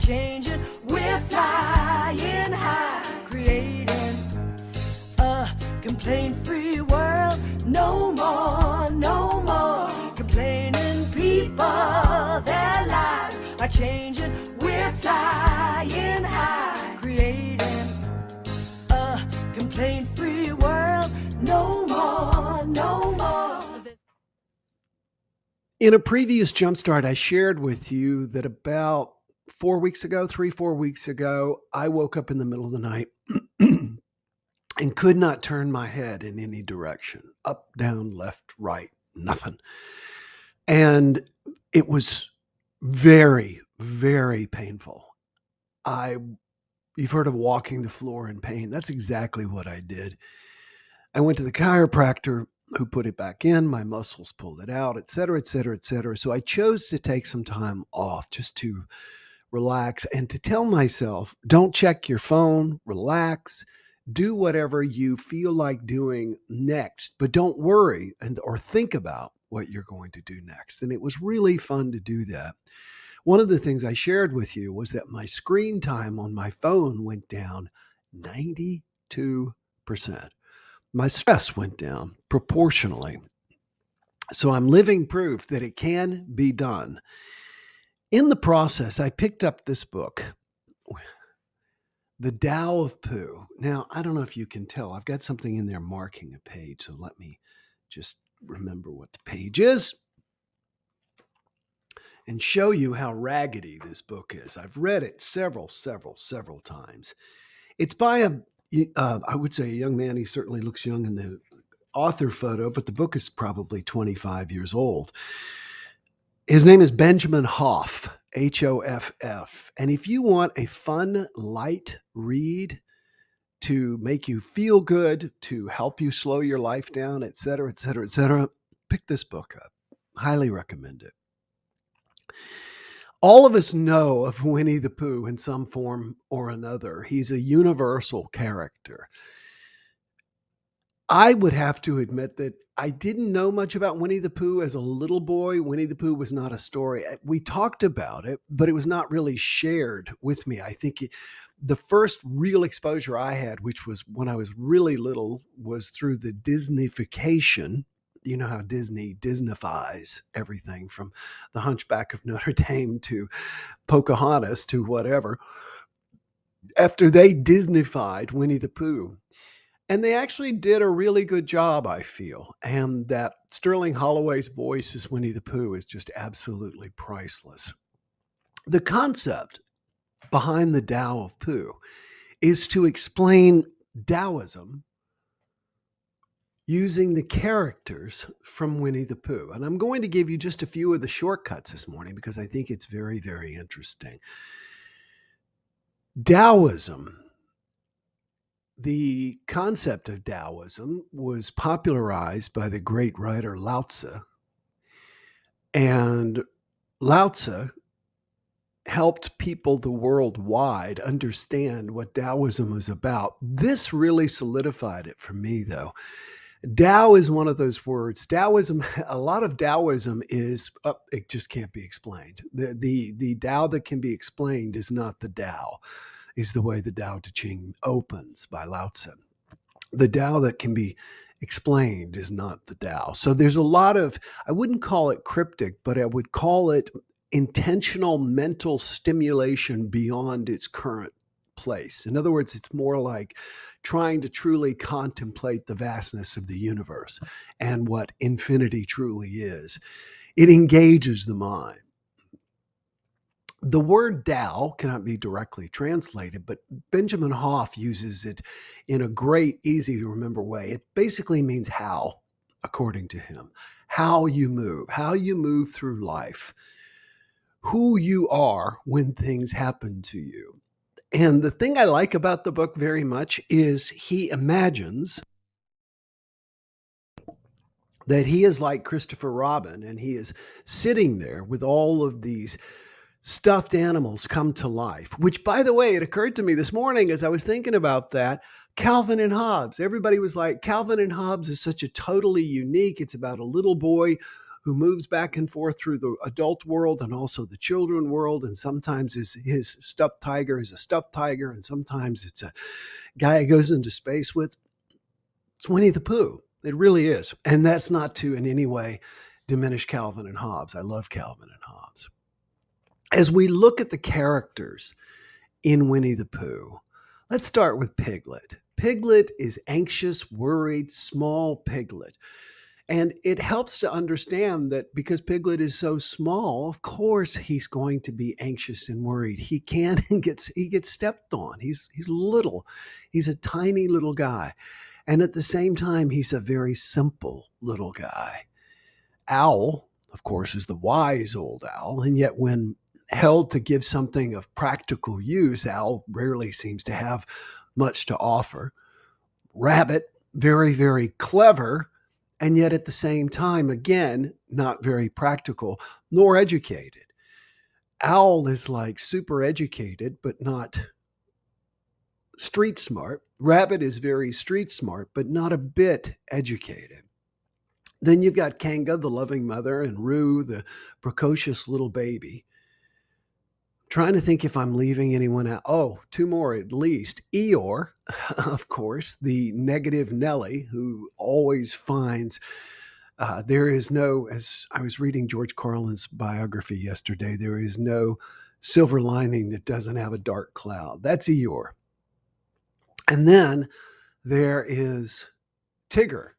changing, we're flying high, creating a complaint-free world. No more, no more complaining. People, their lives are changing, we're flying high, creating a complaint-free world. No more, no more. In a previous JumpStart, I shared with you that about 4 weeks ago, 3-4 weeks ago, I woke up in the middle of the night and could not turn my head in any direction. Up, down, left, right, nothing. And it was very, very painful. You've heard of walking the floor in pain. That's exactly what I did. I went to the chiropractor who put it back in. My muscles pulled it out, et cetera, et cetera, et cetera. So I chose to take some time off just to relax and to tell myself, don't check your phone, relax, do whatever you feel like doing next, but don't worry or think about what you're going to do next. And it was really fun to do that. One of the things I shared with you was that my screen time on my phone went down 92%. My stress went down proportionally. So I'm living proof that it can be done. In the process, I picked up this book, The Tao of Pooh. Now, I don't know if you can tell. I've got something in there marking a page, so let me just remember what the page is and show you how raggedy this book is. I've read it several times. It's by I would say a young man. He certainly looks young in the author photo, but the book is probably 25 years old. His name is Benjamin Hoff, Hoff. And if you want a fun, light read to make you feel good, to help you slow your life down, et cetera, et cetera, et cetera, pick this book up. Highly recommend it. All of us know of Winnie the Pooh in some form or another. He's a universal character. I would have to admit that I didn't know much about Winnie the Pooh as a little boy. Winnie the Pooh was not a story. We talked about it, but it was not really shared with me. I think the first real exposure I had, which was when I was really little, was through the Disneyfication. You know how Disney Disneyfies everything from The Hunchback of Notre Dame to Pocahontas to whatever. After they Disneyfied Winnie the Pooh. And they actually did a really good job, I feel. And that Sterling Holloway's voice as Winnie the Pooh is just absolutely priceless. The concept behind the Tao of Pooh is to explain Taoism using the characters from Winnie the Pooh. And I'm going to give you just a few of the shortcuts this morning because I think it's very, very interesting. Taoism. The concept of Taoism was popularized by the great writer Lao Tzu. And Lao Tzu helped people the worldwide understand what Taoism was about. This really solidified it for me, though. Tao is one of those words. Taoism, a lot of Taoism is, it just can't be explained. The Tao that can be explained is not the Tao. Is the way the Tao Te Ching opens by Lao Tzu. The Tao that can be explained is not the Tao. So there's a lot of, I wouldn't call it cryptic, but I would call it intentional mental stimulation beyond its current place. In other words, it's more like trying to truly contemplate the vastness of the universe and what infinity truly is. It engages the mind. The word Tao cannot be directly translated, but Benjamin Hoff uses it in a great, easy to remember way. It basically means how, according to him, how you move through life, who you are when things happen to you. And the thing I like about the book very much is he imagines that he is like Christopher Robin and he is sitting there with all of these stuffed animals come to life, which, by the way, it occurred to me this morning as I was thinking about that, Calvin and Hobbes. Everybody was like, Calvin and Hobbes is such a totally unique, it's about a little boy who moves back and forth through the adult world and also the children world. And sometimes his stuffed tiger is a stuffed tiger, and sometimes it's a guy he goes into space with. It's Winnie the Pooh. It really is. And that's not to in any way diminish Calvin and Hobbes. I love Calvin and Hobbes. As we look at the characters in Winnie the Pooh, let's start with Piglet. Piglet is anxious, worried, small Piglet. And it helps to understand that because Piglet is so small, of course he's going to be anxious and worried. He gets stepped on. He's little. He's a tiny little guy. And at the same time, he's a very simple little guy. Owl, of course, is the wise old owl. And yet when held to give something of practical use, Owl rarely seems to have much to offer. Rabbit, very, very clever, and yet at the same time, again, not very practical nor educated. Owl is like super educated, but not street smart. Rabbit is very street smart, but not a bit educated. Then you've got Kanga, the loving mother, and Roo, the precocious little baby. Trying to think if I'm leaving anyone out. Oh, two more at least. Eeyore, of course, the negative Nelly, who always finds there is no, as I was reading George Carlin's biography yesterday, there is no silver lining that doesn't have a dark cloud. That's Eeyore. And then there is Tigger.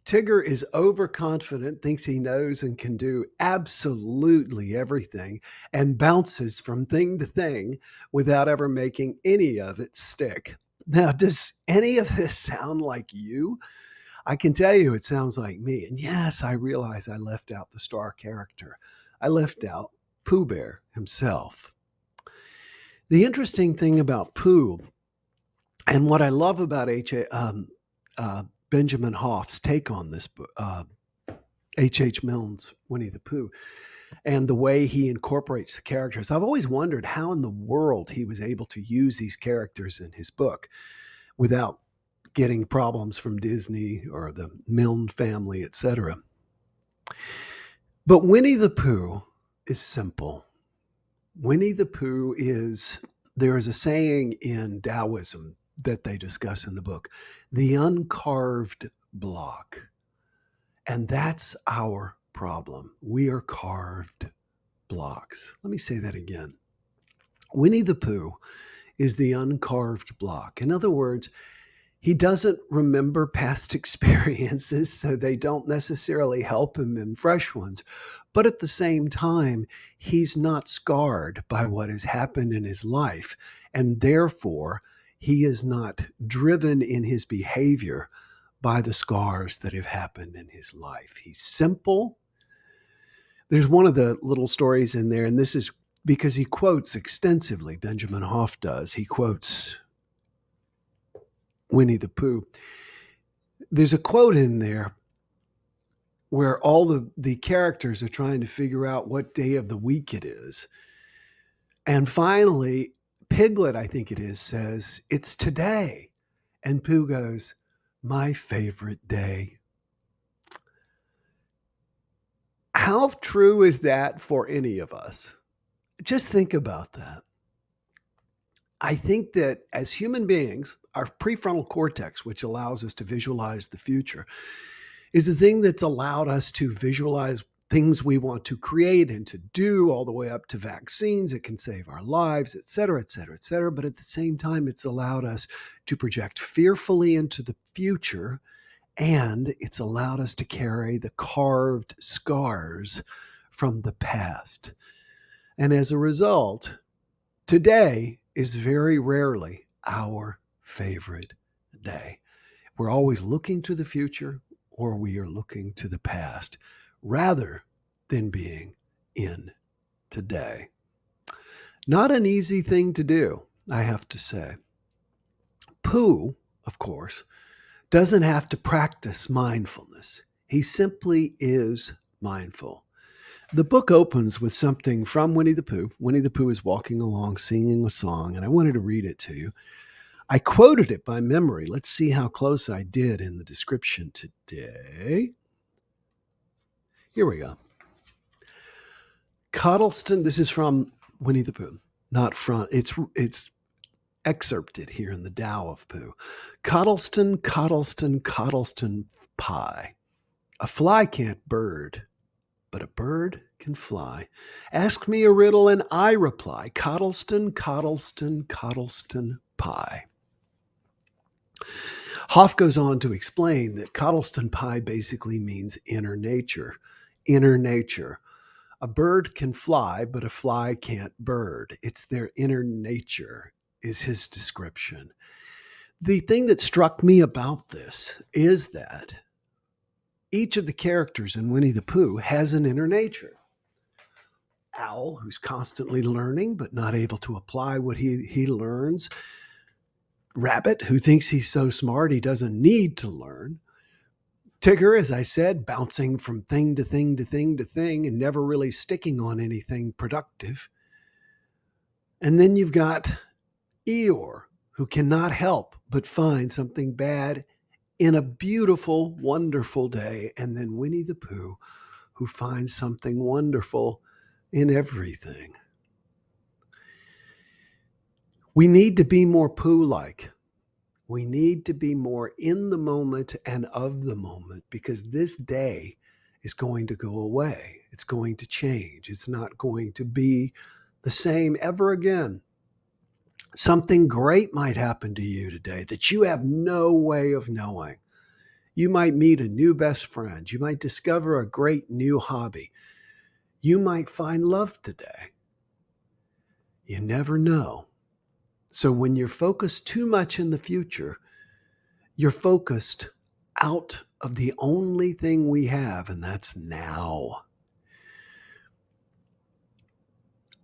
Tigger is overconfident, thinks he knows and can do absolutely everything, and bounces from thing to thing without ever making any of it stick. Now, does any of this sound like you? I can tell you it sounds like me. And yes, I realize I left out the star character. I left out Pooh Bear himself. The interesting thing about Pooh, and what I love about Benjamin Hoff's take on this book, HH Milne's Winnie the Pooh, and the way he incorporates the characters. I've always wondered how in the world he was able to use these characters in his book without getting problems from Disney or the Milne family, etc. But Winnie the Pooh is simple. Winnie the Pooh there is a saying in Taoism that they discuss in the book, the uncarved block. And that's our problem. We are carved blocks. Let me say that again. Winnie the Pooh is the uncarved block. In other words, he doesn't remember past experiences, so they don't necessarily help him in fresh ones. But at the same time, he's not scarred by what has happened in his life. And therefore, he is not driven in his behavior by the scars that have happened in his life. He's simple. There's one of the little stories in there, and this is because he quotes extensively, Benjamin Hoff does. He quotes Winnie the Pooh. There's a quote in there where all the characters are trying to figure out what day of the week it is. And finally, Piglet, I think it is, says, "It's today." And Pooh goes, "My favorite day." How true is that for any of us? Just think about that. I think that as human beings, our prefrontal cortex, which allows us to visualize the future, is the thing that's allowed us to visualize things we want to create and to do, all the way up to vaccines that can save our lives, et cetera, et cetera, et cetera. But at the same time, it's allowed us to project fearfully into the future, and it's allowed us to carry the carved scars from the past. And as a result, today is very rarely our favorite day. We're always looking to the future, or we are looking to the past, rather than being in today. Not an easy thing to do, I have to say. Pooh, of course, doesn't have to practice mindfulness. He simply is mindful. The book opens with something from Winnie the Pooh. Winnie the Pooh is walking along singing a song, and I wanted to read it to you. I quoted it by memory. Let's see how close I did in the description today. Here we go. Cottleston, this is from Winnie the Pooh, not from, it's excerpted here in the Tao of Pooh. Cottleston, Cottleston, Cottleston pie. A fly can't bird, but a bird can fly. Ask me a riddle and I reply. Cottleston, Cottleston, Cottleston pie. Hoff goes on to explain that Cottleston pie basically means inner nature. Inner nature. A bird can fly, but a fly can't bird. It's their inner nature, is his description. The thing that struck me about this is that each of the characters in Winnie the Pooh has an inner nature. Owl, who's constantly learning but not able to apply what he learns. Rabbit, who thinks he's so smart he doesn't need to learn. Tigger, as I said, bouncing from thing to thing to thing to thing and never really sticking on anything productive. And then you've got Eeyore, who cannot help but find something bad in a beautiful, wonderful day. And then Winnie the Pooh, who finds something wonderful in everything. We need to be more Pooh-like. We need to be more in the moment and of the moment, because this day is going to go away. It's going to change. It's not going to be the same ever again. Something great might happen to you today that you have no way of knowing. You might meet a new best friend. You might discover a great new hobby. You might find love today. You never know. So when you're focused too much in the future, you're focused out of the only thing we have, and that's now.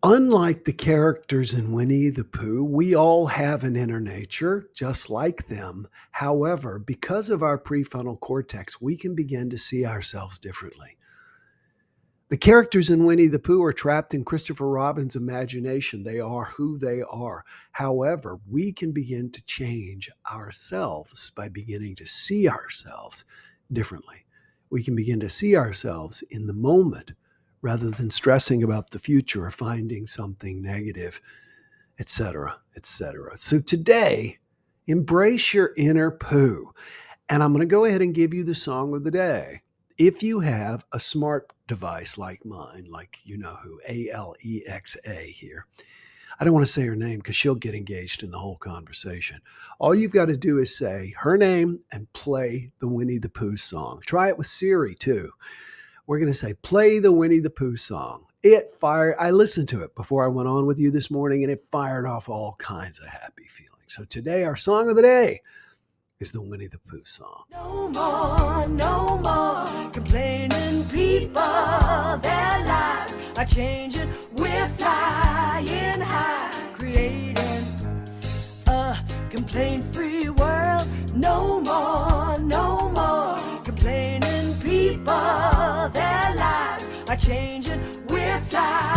Unlike the characters in Winnie the Pooh, we all have an inner nature, just like them. However, because of our prefrontal cortex, we can begin to see ourselves differently. The characters in Winnie the Pooh are trapped in Christopher Robin's imagination. They are who they are. However, we can begin to change ourselves by beginning to see ourselves differently. We can begin to see ourselves in the moment rather than stressing about the future or finding something negative, etc., etc. So today, embrace your inner Pooh. And I'm going to go ahead and give you the song of the day. If you have a smart device like mine, like you know who, Alexa here, I don't want to say her name because she'll get engaged in the whole conversation. All you've got to do is say her name and play the Winnie the Pooh song. Try it with Siri too. We're going to say, play the Winnie the Pooh song. It fired. I listened to it before I went on with you this morning, and it fired off all kinds of happy feelings. So today, our song of the day is the Winnie the Pooh song. No more complaining people. Their lives are changing. We're flying high, creating a complaint-free world. No more complaining people. Their lives are changing. We're flying